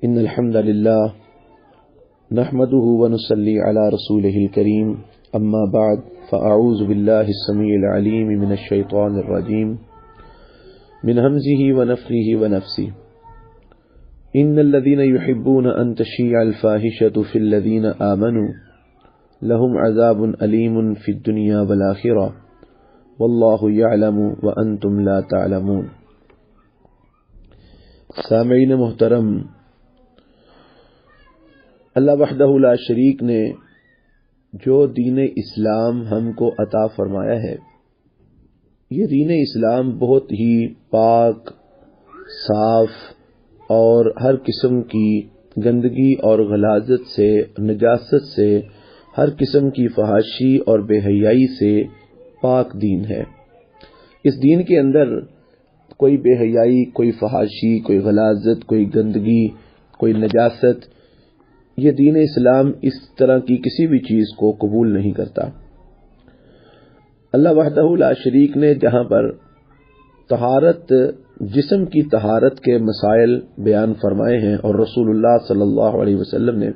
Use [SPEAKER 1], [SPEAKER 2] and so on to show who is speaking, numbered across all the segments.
[SPEAKER 1] إن الحمد لله نحمده ونصلي على رسوله الكريم أما بعد فأعوذ بالله السميع العليم من الشيطان الرجيم من همزه ونفخه ونفسه إن الذين يحبون أن تشيع الفاحشة في الذين آمنوا لهم عذاب أليم في الدنيا والآخرة والله يعلم وأنتم لا تعلمون۔ سامعین محترم، اللہ وحدہ لا شریک نے جو دین اسلام ہم کو عطا فرمایا ہے، یہ دین اسلام بہت ہی پاک، صاف اور ہر قسم کی گندگی اور غلاظت سے، نجاست سے، ہر قسم کی فحاشی اور بے حیائی سے پاک دین ہے۔ اس دین کے اندر کوئی بے حیائی، کوئی فحاشی، کوئی غلاظت، کوئی گندگی، کوئی نجاست، یہ دین اسلام اس طرح کی کسی بھی چیز کو قبول نہیں کرتا۔ اللہ وحدہ لا شریک نے جہاں پر طہارت، جسم کی طہارت کے مسائل بیان فرمائے ہیں، اور رسول اللہ صلی اللہ علیہ وسلم نے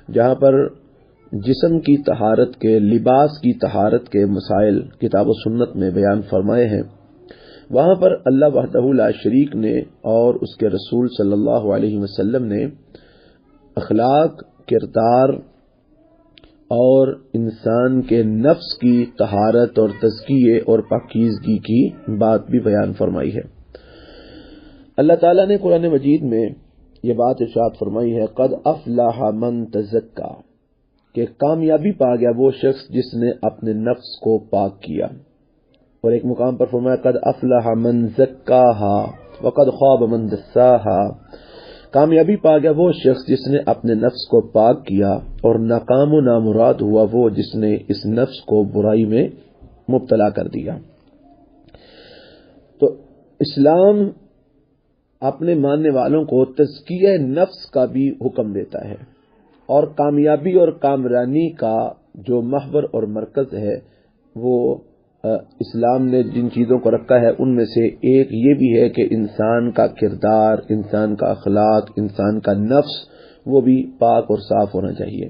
[SPEAKER 1] جہاں پر جسم کی طہارت کے، لباس کی طہارت کے مسائل کتاب و سنت میں بیان فرمائے ہیں، وہاں پر اللہ وحدہ لا شریک نے اور اس کے رسول صلی اللہ علیہ وسلم نے اخلاق، کردار اور انسان کے نفس کی طہارت اور تزکیے اور پاکیزگی کی بات بھی بیان فرمائی ہے۔ اللہ تعالیٰ نے قرآن مجید میں یہ بات ارشاد فرمائی ہے، قد افلح من تزکا، کہ کامیابی پا گیا وہ شخص جس نے اپنے نفس کو پاک کیا، اور ایک مقام پر فرمایا قد افلح من زکاہا وقد خواب من دساہا، کامیابی پا گیا وہ شخص جس نے اپنے نفس کو پاک کیا، اور ناکام و نامراد ہوا وہ جس نے اس نفس کو برائی میں مبتلا کر دیا۔ تو اسلام اپنے ماننے والوں کو تزکیہ نفس کا بھی حکم دیتا ہے، اور کامیابی اور کامرانی کا جو محور اور مرکز ہے، وہ اسلام نے جن چیزوں کو رکھا ہے ان میں سے ایک یہ بھی ہے کہ انسان کا کردار، انسان کا اخلاق، انسان کا نفس وہ بھی پاک اور صاف ہونا چاہیے۔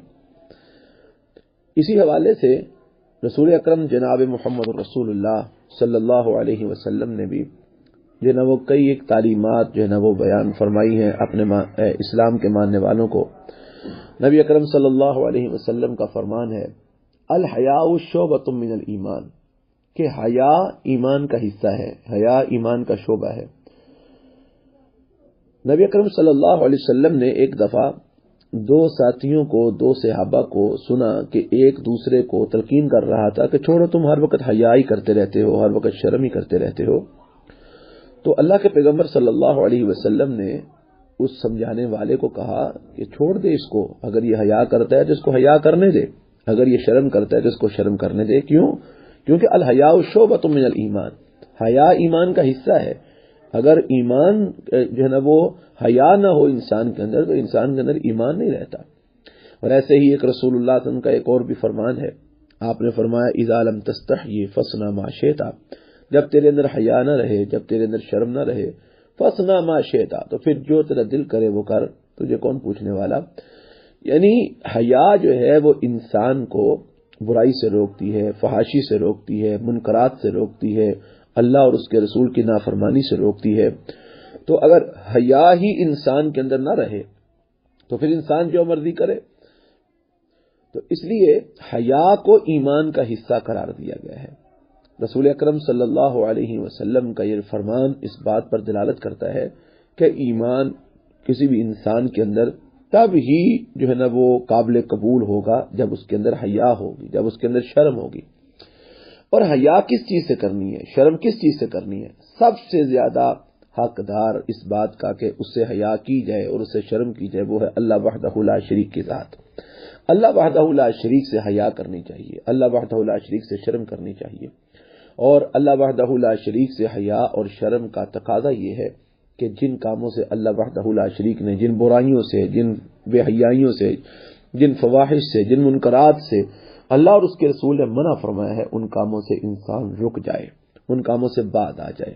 [SPEAKER 1] اسی حوالے سے رسول اکرم جناب محمد رسول اللہ صلی اللہ علیہ وسلم نے بھی جو ہے نا وہ کئی ایک تعلیمات جو ہے نا وہ بیان فرمائی ہیں اپنے اسلام کے ماننے والوں کو۔ نبی اکرم صلی اللہ علیہ وسلم کا فرمان ہے، الحیاء شعبۃ من الایمان، کہ حیا ایمان کا حصہ ہے، حیا ایمان کا شعبہ ہے۔ نبی اکرم صلی اللہ علیہ وسلم نے ایک دفعہ دو ساتھیوں کو، دو صحابہ کو سنا کہ ایک دوسرے کو تلقین کر رہا تھا کہ چھوڑو، تم ہر وقت حیا ہی کرتے رہتے ہو، ہر وقت شرم ہی کرتے رہتے ہو۔ تو اللہ کے پیغمبر صلی اللہ علیہ وسلم نے اس سمجھانے والے کو کہا کہ چھوڑ دے اس کو، اگر یہ حیا کرتا ہے تو اس کو حیا کرنے دے، اگر یہ شرم کرتا ہے تو اس کو شرم کرنے دے۔ کیوں؟ کیونکہ الحیاء شعبۃ من الایمان، حیا ایمان کا حصہ ہے۔ اگر ایمان جو ہے نا وہ حیا نہ ہو انسان کے اندر، تو انسان کے اندر ایمان نہیں رہتا۔ اور ایسے ہی ایک رسول اللہ صلی اللہ علیہ وسلم کا ایک اور بھی فرمان ہے، آپ نے فرمایا اذا لم تستحی فاصنع ما شئت، جب تیرے اندر حیا نہ رہے، جب تیرے اندر شرم نہ رہے، فاصنع ما شئت، تو پھر جو تیرا دل کرے وہ کر، تجھے کون پوچھنے والا۔ یعنی حیا جو ہے وہ انسان کو برائی سے روکتی ہے، فحاشی سے روکتی ہے، منکرات سے روکتی ہے، اللہ اور اس کے رسول کی نافرمانی سے روکتی ہے۔ تو اگر حیا ہی انسان کے اندر نہ رہے تو پھر انسان جو مرضی کرے۔ تو اس لیے حیا کو ایمان کا حصہ قرار دیا گیا ہے۔ رسول اکرم صلی اللہ علیہ وسلم کا یہ فرمان اس بات پر دلالت کرتا ہے کہ ایمان کسی بھی انسان کے اندر تب ہی جو ہے نا وہ قابل قبول ہوگا جب اس کے اندر حیا ہوگی، جب اس کے اندر شرم ہوگی۔ اور حیا کس چیز سے کرنی ہے، شرم کس چیز سے کرنی ہے؟ سب سے زیادہ حقدار اس بات کا کہ اس سے حیا کی جائے اور اس سے شرم کی جائے وہ ہے اللہ وحدہ لا شریک کی ذات۔ اللہ وحدہ لا شریک سے حیا کرنی چاہیے، اللہ وحدہ لا شریک سے شرم کرنی چاہیے۔ اور اللہ وحدہ لا شریک سے حیا اور شرم کا تقاضا یہ ہے کہ جن کاموں سے اللہ وحدہ لا شریک نے، جن برائیوں سے، جن بے حیائیوں سے، جن فواحش سے، جن منکرات سے اللہ اور اس کے رسول نے منع فرمایا ہے، ان کاموں سے انسان رک جائے، ان کاموں سے بعد آ جائے۔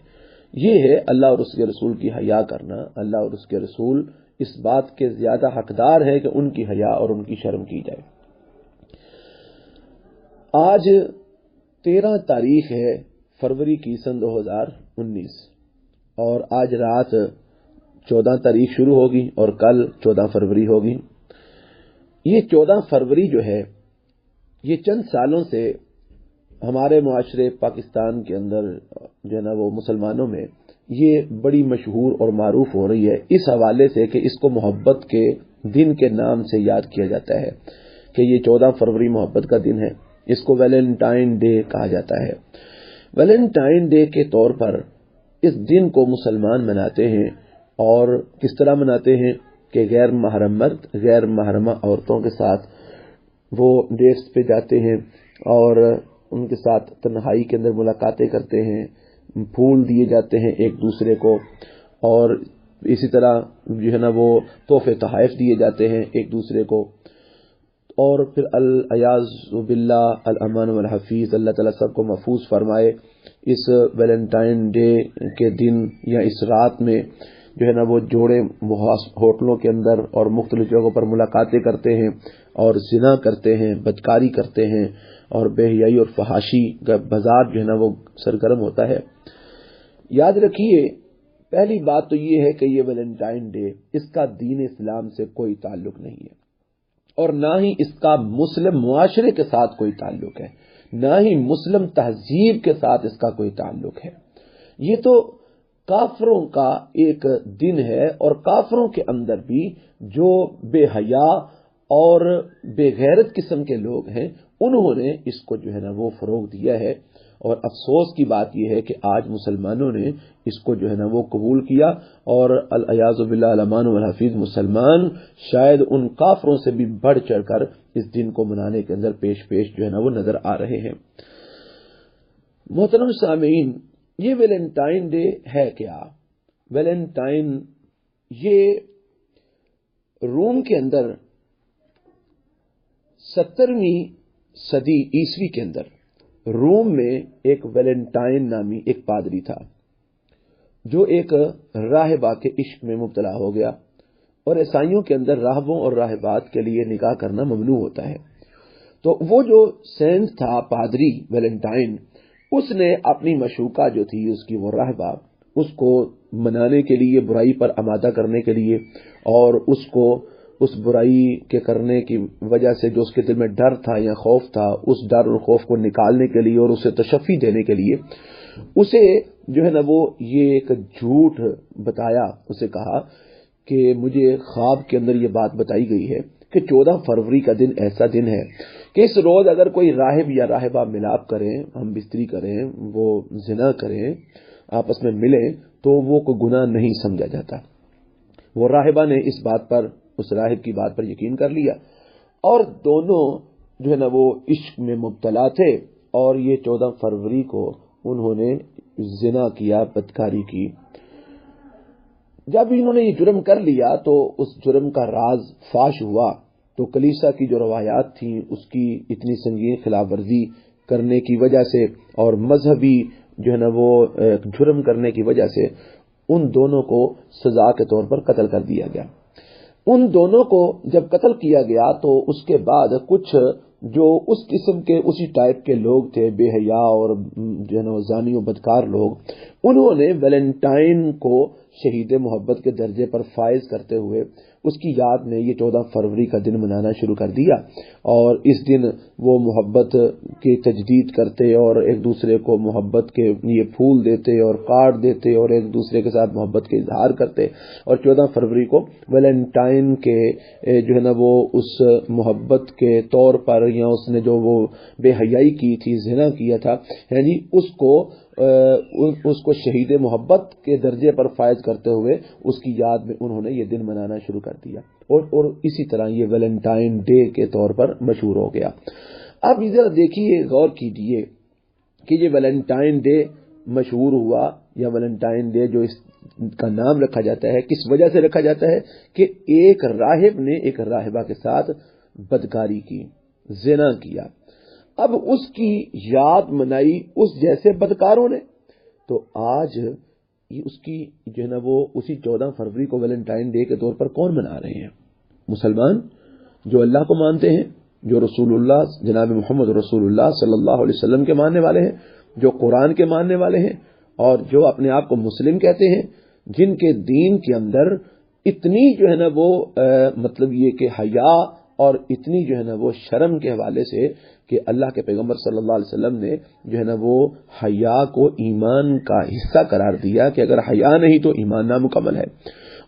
[SPEAKER 1] یہ ہے اللہ اور اس کے رسول کی حیا کرنا. اللہ اور اس کے رسول اس بات کے زیادہ حقدار ہے کہ ان کی حیا اور ان کی شرم کی جائے. آج 13 تاریخ ہے فروری کی سن 2019 اور آج رات 14 تاریخ شروع ہوگی اور کل 14 فروری ہوگی. یہ 14 فروری جو ہے یہ چند سالوں سے ہمارے معاشرے پاکستان کے اندر جو ہے نا وہ مسلمانوں میں یہ بڑی مشہور اور معروف ہو رہی ہے اس حوالے سے کہ اس کو محبت کے دن کے نام سے یاد کیا جاتا ہے کہ یہ 14 فروری محبت کا دن ہے. اس کو ویلنٹائن ڈے کہا جاتا ہے. ویلنٹائن ڈے کے طور پر اس دن کو مسلمان مناتے ہیں اور کس طرح مناتے ہیں کہ غیر محرم مرد غیر محرمہ عورتوں کے ساتھ وہ ڈیٹس پہ جاتے ہیں اور ان کے ساتھ تنہائی کے اندر ملاقاتیں کرتے ہیں, پھول دیے جاتے ہیں ایک دوسرے کو اور اسی طرح جو ہے نا وہ تحفے تحائف دیے جاتے ہیں ایک دوسرے کو. اور پھر الیاذ باللہ الامان والحفیظ اللہ تعالیٰ سب کو محفوظ فرمائے. اس ویلنٹائن ڈے کے دن یا اس رات میں جو ہے نا وہ جوڑے ہوٹلوں کے اندر اور مختلف جگہوں پر ملاقاتیں کرتے ہیں اور زنا کرتے ہیں, بدکاری کرتے ہیں اور بے حیائی اور فحاشی کا بازار جو ہے نا وہ سرگرم ہوتا ہے. یاد رکھیے پہلی بات تو یہ ہے کہ یہ ویلنٹائن ڈے اس کا دین اسلام سے کوئی تعلق نہیں ہے اور نہ ہی اس کا مسلم معاشرے کے ساتھ کوئی تعلق ہے, نہ ہی مسلم تہذیب کے ساتھ اس کا کوئی تعلق ہے. یہ تو کافروں کا ایک دن ہے اور کافروں کے اندر بھی جو بے حیا اور بے غیرت قسم کے لوگ ہیں انہوں نے اس کو جو ہے نا وہ فروغ دیا ہے. اور افسوس کی بات یہ ہے کہ آج مسلمانوں نے اس کو جو ہے نا وہ قبول کیا اور الیاذ باللہ الامان والحفیظ مسلمان شاید ان کافروں سے بھی بڑھ چڑھ کر اس دن کو منانے کے اندر پیش جو ہے نا وہ نظر آ رہے ہیں. محترم سامعین, یہ ویلنٹائن ڈے ہے کیا؟ ویلنٹائن یہ روم کے اندر 17ویں صدی عیسوی کے اندر روم میں ایک ویلنٹائن نامی ایک پادری تھا جو ایک راہبہ کے عشق میں مبتلا ہو گیا اور عیسائیوں کے اندر راہبوں اور راہبات کے لیے نکاح کرنا ممنوع ہوتا ہے. تو وہ جو سینٹ تھا پادری ویلنٹائن, اس نے اپنی مشوقہ جو تھی اس کی وہ راہبہ اس کو منانے کے لیے برائی پر آمادہ کرنے کے لیے اور اس کو اس برائی کے کرنے کی وجہ سے جو اس کے دل میں ڈر تھا یا خوف تھا اس ڈر اور خوف کو نکالنے کے لیے اور اسے تشفی دینے کے لیے اسے جو ہے نا وہ یہ ایک جھوٹ بتایا. اسے کہا کہ مجھے خواب کے اندر یہ بات بتائی گئی ہے کہ 14 فروری کا دن ایسا دن ہے کہ اس روز اگر کوئی راہب یا راہبہ ملاپ کریں, ہم بستری کریں, وہ زنا کریں, آپس میں ملیں تو وہ کوئی گناہ نہیں سمجھا جاتا. وہ راہبہ نے اس بات پر اس راہب کی بات پر یقین کر لیا اور دونوں جو ہے نا وہ عشق میں مبتلا تھے اور یہ 14 فروری کو انہوں نے زنا کیا, بدکاری کی. جب انہوں نے یہ جرم کر لیا تو اس جرم کا راز فاش ہوا تو کلیسا کی جو روایات تھیں اس کی اتنی سنگین خلاف ورزی کرنے کی وجہ سے اور مذہبی جو ہے نا وہ جرم کرنے کی وجہ سے ان دونوں کو سزا کے طور پر قتل کر دیا گیا. ان دونوں کو جب قتل کیا گیا تو اس کے بعد کچھ جو اس قسم کے اسی ٹائپ کے لوگ تھے, بے حیا اور جو ہے نا زانی و بدکار لوگ, انہوں نے ویلنٹائن کو شہید محبت کے درجے پر فائز کرتے ہوئے اس کی یاد میں یہ 14 فروری کا دن منانا شروع کر دیا اور اس دن وہ محبت کی تجدید کرتے اور ایک دوسرے کو محبت کے یہ پھول دیتے اور کارڈ دیتے اور ایک دوسرے کے ساتھ محبت کے اظہار کرتے اور 14 فروری کو ویلنٹائن کے جو ہے نا وہ اس محبت کے طور پر یا اس نے جو وہ بے حیائی کی تھی, زنا کیا تھا, یعنی اس کو شہید محبت کے درجے پر فائز کرتے ہوئے اس کی یاد میں انہوں نے یہ دن منانا شروع کر دیا اور اسی طرح یہ ویلنٹائن ڈے کے طور پر مشہور ہو گیا. اب ادھر دیکھیے, غور کیجئے کہ یہ ویلنٹائن ڈے مشہور ہوا یا ویلنٹائن ڈے جو اس کا نام رکھا جاتا ہے کس وجہ سے رکھا جاتا ہے کہ ایک راہب نے ایک راہبہ کے ساتھ بدکاری کی, زنا کیا. اب اس کی یاد منائی اس جیسے بدکاروں نے. تو آج اس کی جو ہے نا وہ اسی 14 فروری کو ویلنٹائن ڈے کے طور پر کون منا رہے ہیں؟ مسلمان جو اللہ کو مانتے ہیں، جو رسول اللہ جناب محمد رسول اللہ صلی اللہ علیہ وسلم کے ماننے والے ہیں، جو قرآن کے ماننے والے ہیں، اور جو اپنے آپ کو مسلم کہتے ہیں، جن کے دین کے اندر اتنی جو ہے نا وہ مطلب یہ کہ حیا اور اتنی جو ہے نا وہ شرم کے حوالے سے کہ اللہ کے پیغمبر صلی اللہ علیہ وسلم نے جو ہے نا وہ حیا کو ایمان کا حصہ قرار دیا کہ اگر حیا نہیں تو ایمان نامکمل ہے۔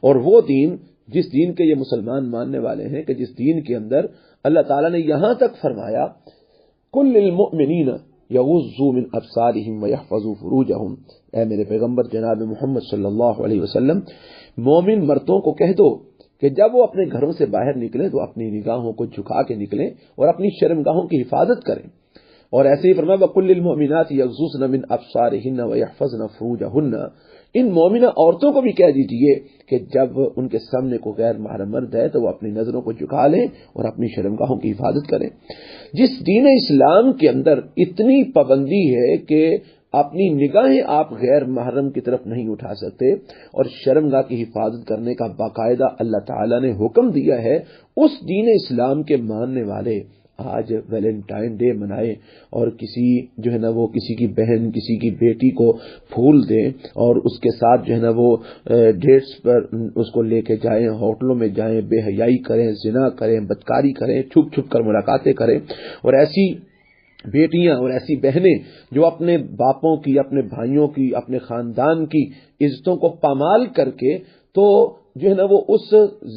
[SPEAKER 1] اور وہ دین جس دین کے یہ مسلمان ماننے والے ہیں کہ جس دین کے اندر اللہ تعالیٰ نے یہاں تک فرمایا کل للمؤمنین یغضوا من ابصارہم ویحفظوا فروجہم، اے میرے پیغمبر جناب محمد صلی اللہ علیہ وسلم مومن مردوں کو کہہ دو کہ جب وہ اپنے گھروں سے باہر نکلیں تو اپنی نگاہوں کو جھکا کے نکلیں اور اپنی شرمگاہوں کی حفاظت کریں۔ اور ایسے ہی فرمایا وَقُلْ لِلْمُؤْمِنَاتِ يَغْضُضْنَ مِنْ أَبْصَارِهِنَّ وَيَحْفَظْنَ فُرُوجَهُنَّ، ان مومنہ عورتوں کو بھی کہہ دیجئے کہ جب ان کے سامنے کو غیر محرم مرد ہے تو وہ اپنی نظروں کو جھکا لیں اور اپنی شرمگاہوں کی حفاظت کریں۔ جس دین اسلام کے اندر اتنی پابندی ہے کہ اپنی نگاہیں آپ غیر محرم کی طرف نہیں اٹھا سکتے اور شرمگاہ کی حفاظت کرنے کا باقاعدہ اللہ تعالیٰ نے حکم دیا ہے، اس دین اسلام کے ماننے والے آج ویلنٹائن ڈے منائیں اور کسی جو ہے نا وہ کسی کی بہن کسی کی بیٹی کو پھول دیں اور اس کے ساتھ جو ہے نا وہ ڈیٹس پر اس کو لے کے جائیں، ہوٹلوں میں جائیں، بے حیائی کریں، زنا کریں، بدکاری کریں، چھپ چھپ کر ملاقاتیں کریں۔ اور ایسی بیٹیاں اور ایسی بہنیں جو اپنے باپوں کی، اپنے بھائیوں کی، اپنے خاندان کی عزتوں کو پامال کر کے تو جو ہے نا وہ اس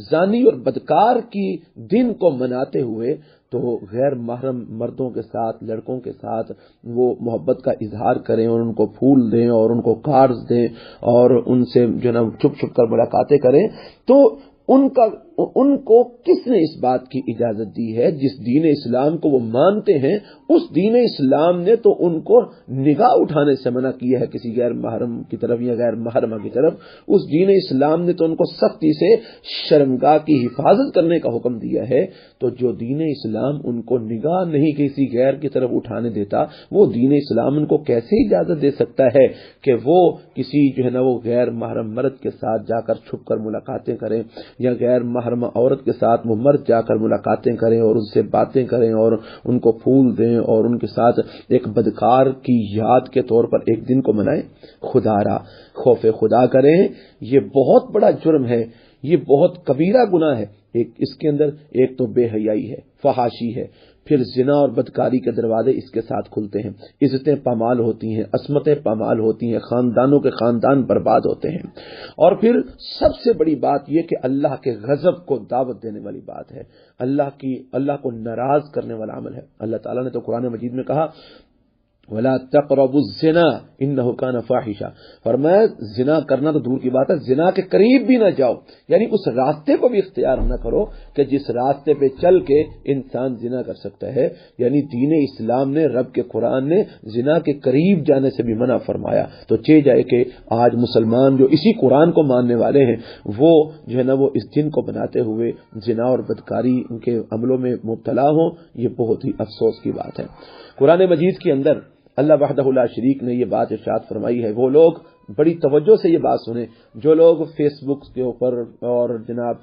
[SPEAKER 1] زانی اور بدکار کی دن کو مناتے ہوئے تو غیر محرم مردوں کے ساتھ، لڑکوں کے ساتھ وہ محبت کا اظہار کریں اور ان کو پھول دیں اور ان کو کارڈز دیں اور ان سے جو ہے نا چھپ چھپ کر ملاقاتیں کریں، تو ان کو کس نے اس بات کی اجازت دی ہے؟ جس دین اسلام کو وہ مانتے ہیں اس دین اسلام نے تو ان کو نگاہ اٹھانے سے منع کیا ہے کسی غیر محرم کی طرف یا غیر محرمہ کی طرف۔ اس دین اسلام نے تو ان کو سختی سے شرمگاہ کی حفاظت کرنے کا حکم دیا ہے۔ تو جو دین اسلام ان کو نگاہ نہیں کسی غیر کی طرف اٹھانے دیتا، وہ دین اسلام ان کو کیسے اجازت دے سکتا ہے کہ وہ کسی جو ہے نا وہ غیر محرم مرد کے ساتھ جا کر چھپ کر ملاقاتیں کریں یا غیر محرمہ عورت کے ساتھ وہ مرد جا کر ملاقاتیں کریں اور ان سے باتیں کریں اور ان کو پھول دیں اور ان کے ساتھ ایک بدکار کی یاد کے طور پر ایک دن کو منائیں؟ خدا را خوف خدا کریں، یہ بہت بڑا جرم ہے، یہ بہت کبیرہ گناہ ہے۔ اس کے اندر ایک تو بے حیائی ہے، فحاشی ہے، پھر زنا اور بدکاری کے دروازے اس کے ساتھ کھلتے ہیں، عزتیں پامال ہوتی ہیں، عصمتیں پامال ہوتی ہیں، خاندانوں کے خاندان برباد ہوتے ہیں۔ اور پھر سب سے بڑی بات یہ کہ اللہ کے غضب کو دعوت دینے والی بات ہے، اللہ کو ناراض کرنے والا عمل ہے۔ اللہ تعالیٰ نے تو قرآن مجید میں کہا وَلَا تَقْرَبُوا الزِّنَا إِنَّهُ كَانَ فَاحِشًا، فرمایا زنا کرنا تو دور کی بات ہے، زنا کے قریب بھی نہ جاؤ، یعنی اس راستے کو بھی اختیار نہ کرو کہ جس راستے پہ چل کے انسان زنا کر سکتا ہے۔ یعنی دین اسلام نے، رب کے قرآن نے زنا کے قریب جانے سے بھی منع فرمایا۔ تو چہ جائے کہ آج مسلمان جو اسی قرآن کو ماننے والے ہیں وہ جو ہے نا وہ اس دن کو بناتے ہوئے زنا اور بدکاری کے عملوں میں مبتلا ہوں، یہ بہت ہی افسوس کی بات ہے۔ قرآن مجید کے اندر اللہ وحدہ لا شریک نے یہ بات ارشاد فرمائی ہے۔ وہ لوگ بڑی توجہ سے یہ بات سنیں جو لوگ فیس بک کے اوپر اور جناب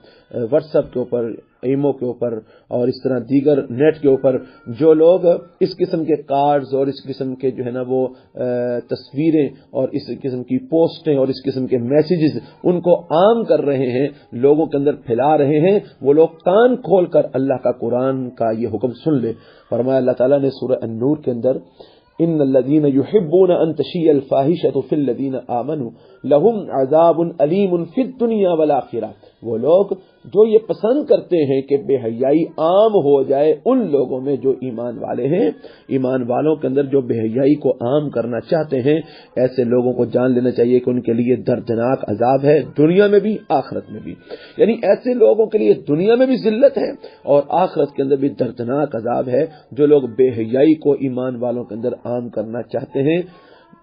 [SPEAKER 1] واٹس ایپ کے اوپر، ایمو کے اوپر اور اس طرح دیگر نیٹ کے اوپر جو لوگ اس قسم کے کارڈز اور اس قسم کے جو ہے نا وہ تصویریں اور اس قسم کی پوسٹیں اور اس قسم کے میسیجز ان کو عام کر رہے ہیں، لوگوں کے اندر پھیلا رہے ہیں، وہ لوگ کان کھول کر اللہ کا قرآن کا یہ حکم سن لے۔ فرمایا اللہ تعالیٰ نے سورہ النور کے اندر ان الذين يحبون ان تشيع الفاحشة في الذين آمنوا لهم عذاب علیم فی الدنیا والآخرہ، وہ لوگ جو یہ پسند کرتے ہیں کہ بے حیائی عام ہو جائے ان لوگوں میں جو ایمان والے ہیں، ایمان والوں کے اندر جو بے حیائی کو عام کرنا چاہتے ہیں، ایسے لوگوں کو جان لینا چاہیے کہ ان کے لیے دردناک عذاب ہے، دنیا میں بھی آخرت میں بھی۔ یعنی ایسے لوگوں کے لیے دنیا میں بھی ذلت ہے اور آخرت کے اندر بھی دردناک عذاب ہے جو لوگ بے حیائی کو ایمان والوں کے اندر عام کرنا چاہتے ہیں۔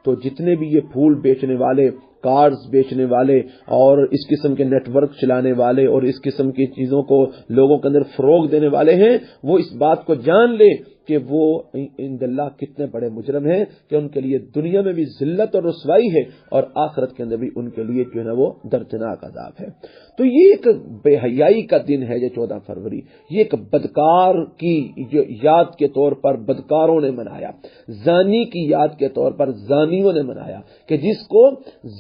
[SPEAKER 1] تو جتنے بھی یہ پھول بیچنے والے، کارڈز بیچنے والے اور اس قسم کے نیٹ ورک چلانے والے اور اس قسم کی چیزوں کو لوگوں کے اندر فروغ دینے والے ہیں، وہ اس بات کو جان لے کہ وہ عند اللہ کتنے بڑے مجرم ہیں کہ ان کے لیے دنیا میں بھی ذلت اور رسوائی ہے اور آخرت کے اندر بھی ان کے لیے جو ہے نا وہ دردناک عذاب ہے۔ تو یہ ایک بے حیائی کا دن ہے یہ 14 فروری، یہ ایک بدکار کی جو یاد کے طور پر بدکاروں نے منایا، زانی کی یاد کے طور پر زانیوں نے منایا کہ جس کو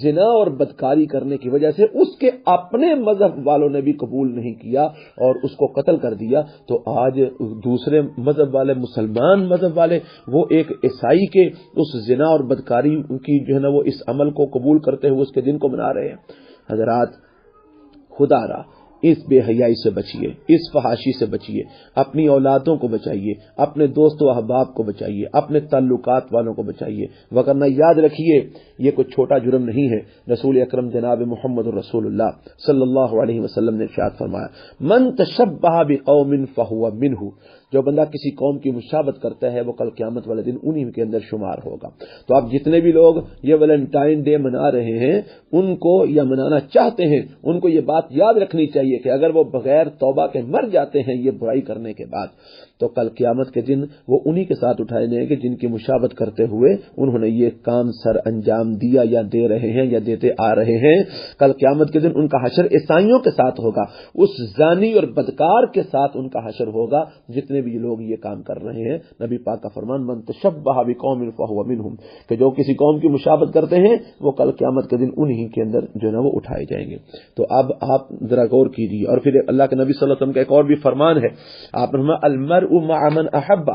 [SPEAKER 1] زنا اور بدکاری کرنے کی وجہ سے اس کے اپنے مذہب والوں نے بھی قبول نہیں کیا اور اس کو قتل کر دیا، تو آج دوسرے مذہب والے، مسلمان مذہب والے، وہ ایک عیسائی کے اس زنا اور بدکاری کی جو ہے نا وہ اس عمل کو قبول کرتے ہوئے اس کے دن کو منا رہے ہیں۔ حضرات، خدا را اس بے حیائی سے بچیے، اس فحاشی سے بچیے، اپنی اولادوں کو بچائیے، اپنے دوست و احباب کو بچائیے، اپنے تعلقات والوں کو بچائیے، وگرنہ یاد رکھیے یہ کوئی چھوٹا جرم نہیں ہے۔ رسول اکرم جناب محمد رسول اللہ صلی اللہ علیہ وسلم نے ارشاد فرمایا، من تشبہ بقوم فہو منہ، جو بندہ کسی قوم کی مشابہت کرتا ہے وہ کل قیامت والے دن انہی کے اندر شمار ہوگا۔ تو اب جتنے بھی لوگ یہ ویلنٹائن ڈے منا رہے ہیں، ان کو یا منانا چاہتے ہیں، ان کو یہ بات یاد رکھنی چاہیے کہ اگر وہ بغیر توبہ کے مر جاتے ہیں یہ برائی کرنے کے بعد، تو کل قیامت کے دن وہ انہی کے ساتھ اٹھائے جائیں گے جن کی مشابہت کرتے ہوئے انہوں نے یہ کام سر انجام دیا یا دے رہے ہیں یا دیتے آ رہے ہیں۔ کل قیامت کے دن ان کا حشر عیسائیوں کے ساتھ ہوگا، اس زانی اور بدکار کے ساتھ ان کا حشر ہوگا جتنے بھی لوگ یہ کام کر رہے ہیں۔ نبی پاک کا فرمان، من تشبہ بقوم فہو منہم، کہ جو کسی قوم کی مشابہت کرتے ہیں وہ کل قیامت کے دن انہی کے اندر جو ہے نا وہ اٹھائے جائیں گے۔ تو اب آپ ذرا غور کیجیے۔ اور پھر اللہ کے نبی صلی اللہ علیہ وسلم کا ایک اور بھی فرمان ہے، آپ نے فرمایا المرء مع من احب،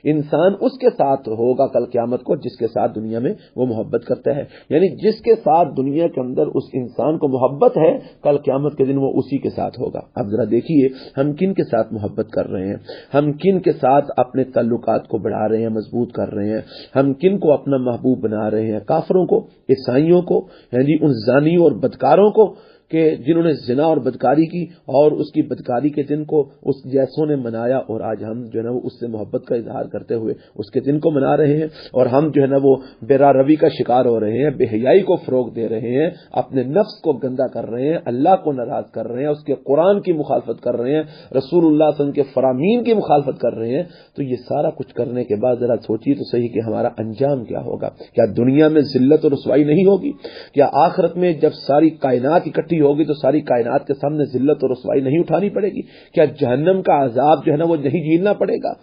[SPEAKER 1] انسان اس کے ساتھ ہوگا کل قیامت کو جس کے ساتھ دنیا میں وہ محبت کرتا ہے، یعنی جس کے ساتھ دنیا کے اندر اس انسان کو محبت ہے کل قیامت کے دن وہ اسی کے ساتھ ہوگا۔ اب ذرا دیکھیے ہم کن کے ساتھ محبت کر رہے ہیں، ہم کن کے ساتھ اپنے تعلقات کو بڑھا رہے ہیں، مضبوط کر رہے ہیں، ہم کن کو اپنا محبوب بنا رہے ہیں، کافروں کو، عیسائیوں کو، یعنی ان زانیوں اور بدکاروں کو کہ جنہوں نے زنا اور بدکاری کی اور اس کی بدکاری کے دن کو اس جیسوں نے منایا، اور آج ہم جو ہے نا وہ اس سے محبت کا اظہار کرتے ہوئے اس کے دن کو منا رہے ہیں، اور ہم جو ہے نا وہ بے روی کا شکار ہو رہے ہیں، بے حیائی کو فروغ دے رہے ہیں، اپنے نفس کو گندا کر رہے ہیں، اللہ کو ناراض کر رہے ہیں، اس کے قرآن کی مخالفت کر رہے ہیں، رسول اللہ صلی اللہ علیہ وسلم کے فرامین کی مخالفت کر رہے ہیں۔ تو یہ سارا کچھ کرنے کے بعد ذرا سوچیے تو صحیح کہ ہمارا انجام کیا ہوگا؟ کیا دنیا میں ذلت اور رسوائی نہیں ہوگی؟ کیا آخرت میں جب ساری کائنات اکٹھی ہوگی تو ساری کائنات کے سامنے ذلت اور رسوائی نہیں اٹھانی پڑے گی؟ کیا جہنم کا عذاب جو ہے نا وہ نہیں جھیلنا پڑے گا؟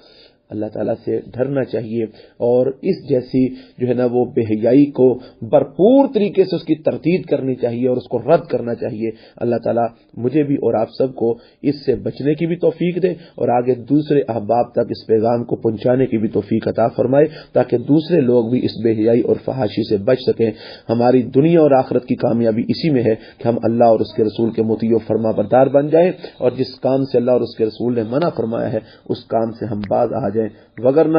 [SPEAKER 1] اللہ تعالیٰ سے ڈرنا چاہیے اور اس جیسی جو ہے نا وہ بے حیائی کو بھرپور طریقے سے اس کی تردید کرنی چاہیے اور اس کو رد کرنا چاہیے۔ اللہ تعالیٰ مجھے بھی اور آپ سب کو اس سے بچنے کی بھی توفیق دے اور آگے دوسرے احباب تک اس پیغام کو پہنچانے کی بھی توفیق عطا فرمائے تاکہ دوسرے لوگ بھی اس بے حیائی اور فحاشی سے بچ سکیں۔ ہماری دنیا اور آخرت کی کامیابی اسی میں ہے کہ ہم اللہ اور اس کے رسول کے مطیع و فرما بردار بن جائیں اور جس کام سے اللہ اور اس کے رسول نے منع فرمایا ہے اس کام سے ہم باز آ جائیں، وگرنہ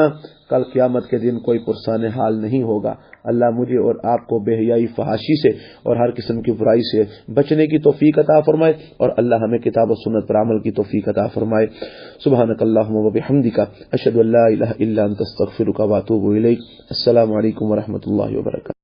[SPEAKER 1] کل قیامت کے دن کوئی پرسان حال نہیں ہوگا۔ اللہ مجھے اور آپ کو بے حیائی، فحاشی سے اور ہر قسم کی برائی سے بچنے کی توفیق عطا فرمائے اور اللہ ہمیں کتاب و سنت پر عمل کی توفیق عطا فرمائے۔ سبحانک اللہم و بحمدک، اشہد ان لا الہ الا انت، استغفرک و اتوب الیک۔ السلام علیکم و رحمۃ اللہ وبرکاتہ۔